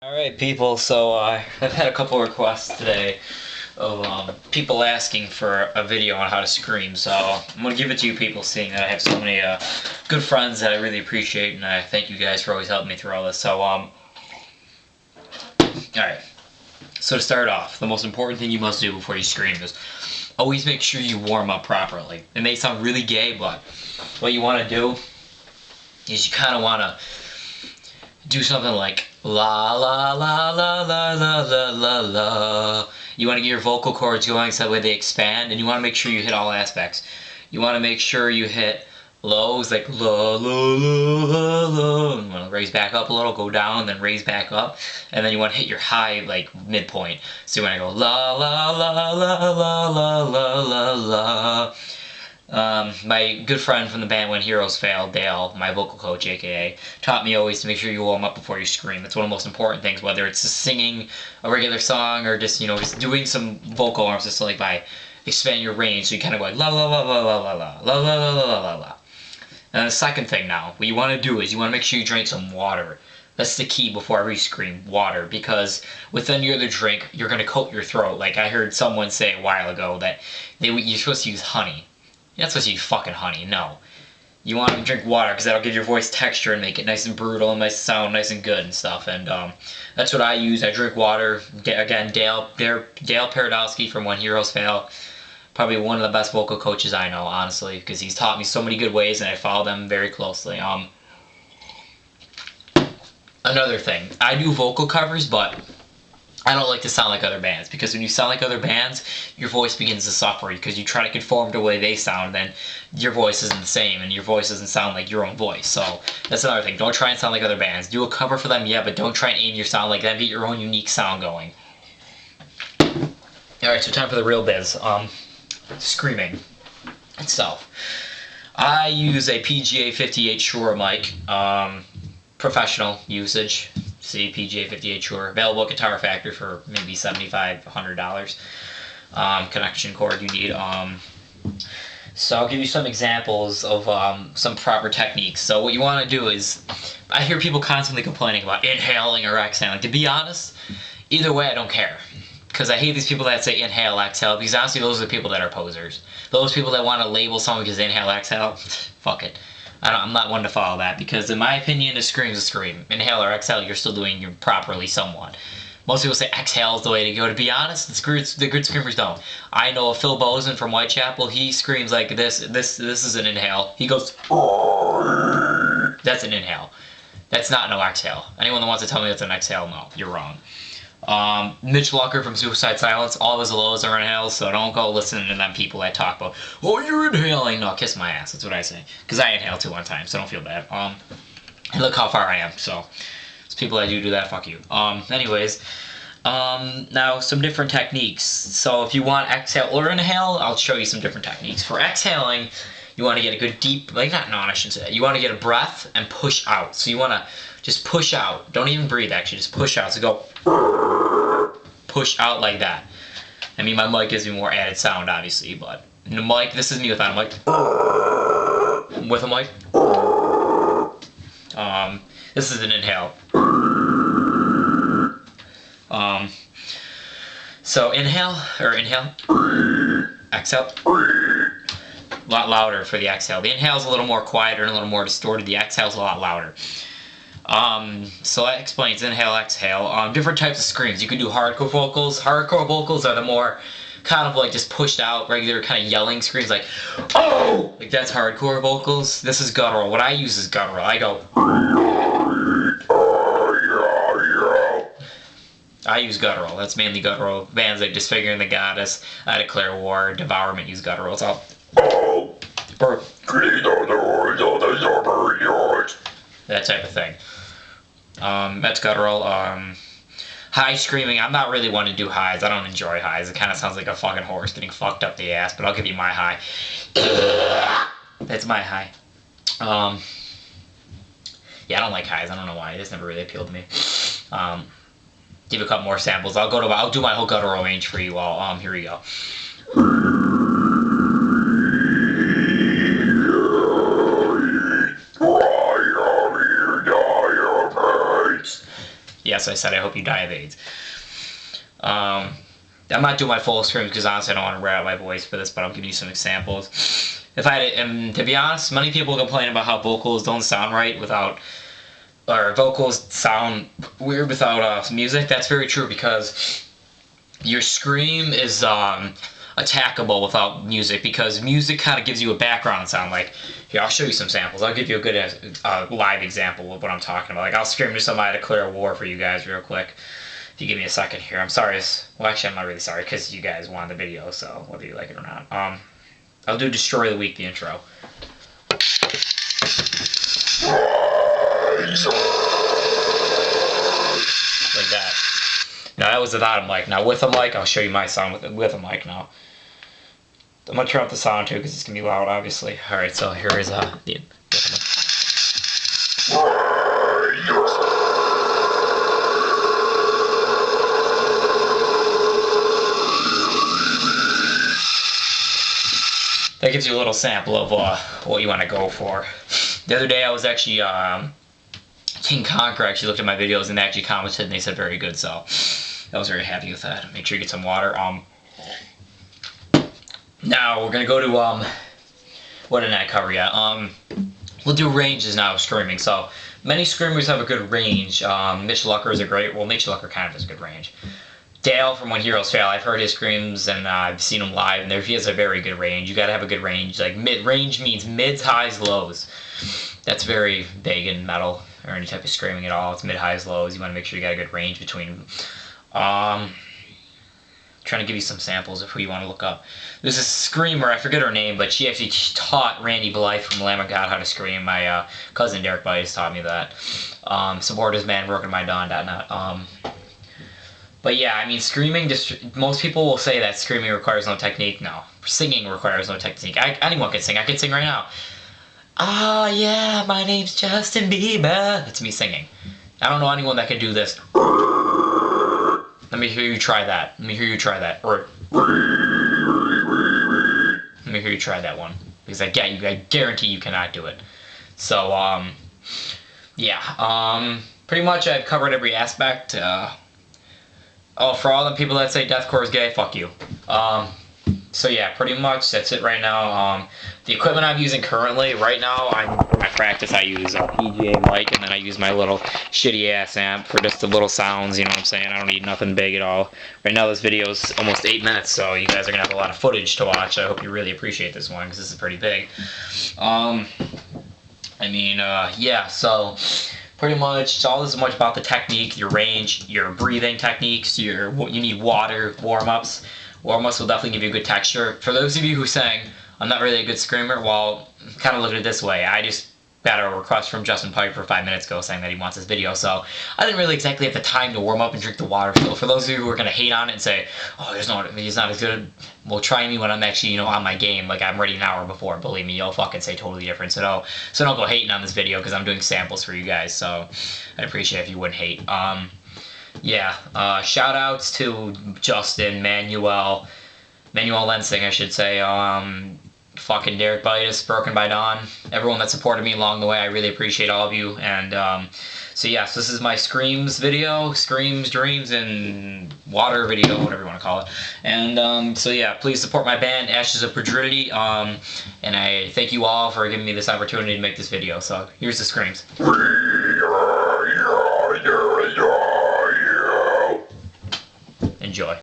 Alright people, so I've had a couple requests today of people asking for a video on how to scream, so I'm going to give it to you people, seeing that I have so many good friends that I really appreciate, and I thank you guys for always helping me through all this. So, alright, so to start off, the most important thing you must do before you scream is always make sure you warm up properly. It may sound really gay, but what you want to do is you kind of want to do something like la la la la la la la la la. You want to get your vocal cords going so that way they expand, and you want to make sure you hit all aspects. You want to make sure you hit lows like la la la la la, and you want to raise back up a little, go down, then raise back up, and then you want to hit your high like midpoint. So you want to go la la la la la la la la la. My good friend from the band When Heroes Fail, Dale, my vocal coach, aka, taught me always to make sure you warm up before you scream. That's one of the most important things, whether it's just singing a regular song or just, just doing some vocal arms, just like by expanding your range, so you kind of go like la la la la la la la la la la la la la. And the second thing now, what you want to do is you want to make sure you drink some water. That's the key before every scream, water, because with any other drink, you're going to coat your throat. Like I heard someone say a while ago that you're supposed to use honey. You're not supposed to use fucking honey, no. You want to drink water because that'll give your voice texture and make it nice and brutal and nice sound nice and good and stuff. And that's what I use. I drink water. Again, Dale Paradowski from When Heroes Fail. Probably one of the best vocal coaches I know, honestly, because he's taught me so many good ways and I follow them very closely. Another thing, I do vocal covers, but I don't like to sound like other bands, because when you sound like other bands, your voice begins to suffer because you try to conform to the way they sound, then your voice isn't the same and your voice doesn't sound like your own voice. So that's another thing. Don't try and sound like other bands. Do a cover for them, yeah, but don't try and aim your sound like them. Get your own unique sound going. Alright, so time for the real biz. Screaming itself. I use a PGA 58 Shure mic. Professional usage. See, PGA 58 Shure, available at Guitar Factory for maybe $75–100. Connection cord you need. So I'll give you some examples of some proper techniques. So what you want to do is, I hear people constantly complaining about inhaling or exhaling. To be honest, either way I don't care. Because I hate these people that say inhale, exhale, because honestly those are the people that are posers. Those people that want to label someone because they inhale, exhale, fuck it. I'm not one to follow that, because in my opinion, a scream's a scream. Inhale or exhale, you're still doing it properly somewhat. Most people say exhale is the way to go. To be honest, the good screamers don't. I know of Phil Bozen from Whitechapel. He screams like this. This is an inhale. He goes, that's an inhale. That's not no exhale. Anyone that wants to tell me that's an exhale, no, you're wrong. Mitch Lucker from Suicide Silence, all of his lows are inhales, so don't go listening to them people that talk about, oh, you're inhaling. No, kiss my ass, that's what I say. Because I inhaled too one time, so don't feel bad. And look how far I am, so it's people that do that, fuck you. Anyways, now some different techniques. So if you want exhale or inhale, I'll show you some different techniques. For exhaling, you want to get a good deep, I shouldn't say that. You want to get a breath and push out. So you want to just push out. Don't even breathe, actually. Just push out. So go push out like that. I mean, my mic gives me more added sound, obviously, but the mic, this is me without a mic. With a mic. This is an inhale. So inhale, exhale. A lot louder for the exhale. The inhale is a little more quieter and a little more distorted. The exhale is a lot louder. So that explains inhale, exhale. Different types of screams. You can do hardcore vocals. Hardcore vocals are the more kind of like just pushed out, regular kind of yelling screams, like, oh! Like that's hardcore vocals. This is guttural. What I use is guttural. I go, I use guttural. That's mainly guttural. Bands like Disfiguring the Goddess, I Declare War, Devourment use guttural. It's all, or that type of thing. That's guttural. High screaming, I'm not really one to do highs. I don't enjoy highs. It kind of sounds like a fucking horse getting fucked up the ass, but I'll give you my high. That's my high. Yeah, I don't like highs. I don't know why. It just never really appealed to me. Give a couple more samples. I'll do my whole guttural range for you all. Here we go. yes, I said I hope you die of AIDS. I'm not doing my full screams because honestly I don't want to wear out my voice for this, but I'll give you some examples. If I, and to be honest, many people complain about how vocals don't sound right without, or vocals sound weird without music. That's very true because your scream is attackable without music, because music kind of gives you a background sound. Like, here, I'll show you some samples. I'll give you a good live example of what I'm talking about. Like, I'll scream to somebody to declare war for you guys real quick. If you give me a second here. I'm sorry. Well, actually, I'm not really sorry because you guys wanted the video, so whether you like it or not. I'll do Destroy the Week, the intro. Like that. Now, that was without a mic. Now, with a mic, I'll show you my sound with a mic now. I'm going to turn up the sound, too, because it's going to be loud, obviously. Alright, so here is the... That gives you a little sample of what you want to go for. The other day I was actually, King Conquer actually looked at my videos and they actually commented and they said very good, so I was very happy with that. Make sure you get some water. Now we're going to go to, what didn't I cover yet? We'll do ranges now of screaming. So many screamers have a good range. Mitch Lucker is a great, well, Mitch Lucker kind of has a good range. Dale from When Heroes Fail, I've heard his screams and I've seen him live, and he has a very good range. You gotta have a good range. Like, mid-range means mids, highs, lows. That's very vague in metal or any type of screaming at all. It's mid, highs, lows. You want to make sure you got a good range between them. Trying to give you some samples of who you want to look up. There's a screamer, I forget her name, but she actually taught Randy Blythe from Lamb of God how to scream. My cousin Derek Blythe taught me that. Support his man, brokenmydon.net. But yeah, I mean, screaming, most people will say that screaming requires no technique. No. Singing requires no technique. Anyone can sing. I can sing right now. Ah, yeah, my name's Justin Bieber. That's me singing. I don't know anyone that can do this. Let me hear you try that. Let me hear you try that. Or let me hear you try that one. Because I guarantee you cannot do it. So, yeah. Pretty much I've covered every aspect. Oh, for all the people that say deathcore is gay, fuck you. So yeah, pretty much that's it right now. The equipment I'm using currently, right now, for my practice, I use a PGA mic, and then I use my little shitty ass amp for just the little sounds, you know what I'm saying? I don't need nothing big at all. Right now this video is almost 8 minutes, so you guys are gonna have a lot of footage to watch. I hope you really appreciate this one, because this is pretty big. Yeah, so pretty much it's all as much about the technique, your range, your breathing techniques, you need water, warm-ups. Warm-ups will definitely give you a good texture. For those of you who saying, I'm not really a good screamer, well, kind of look at it this way. I just got a request from Justin Piper 5 minutes ago saying that he wants this video, so I didn't really exactly have the time to warm up and drink the water. So for those of you who are going to hate on it and say, oh, he's not as good, well, try me when I'm actually, on my game. Like, I'm ready an hour before. Believe me, you'll fucking say totally different. So don't go hating on this video, because I'm doing samples for you guys, so I'd appreciate it if you wouldn't hate. Shout outs to Justin, Manuel Lensing, I should say, fucking Derek Bitus, Broken by Dawn, everyone that supported me along the way. I really appreciate all of you. And so yes, this is my Screams video, Screams, Dreams, and Water video, whatever you want to call it. And so yeah, please support my band, Ashes of Pudridity. And I thank you all for giving me this opportunity to make this video. So here's the Screams. Enjoy.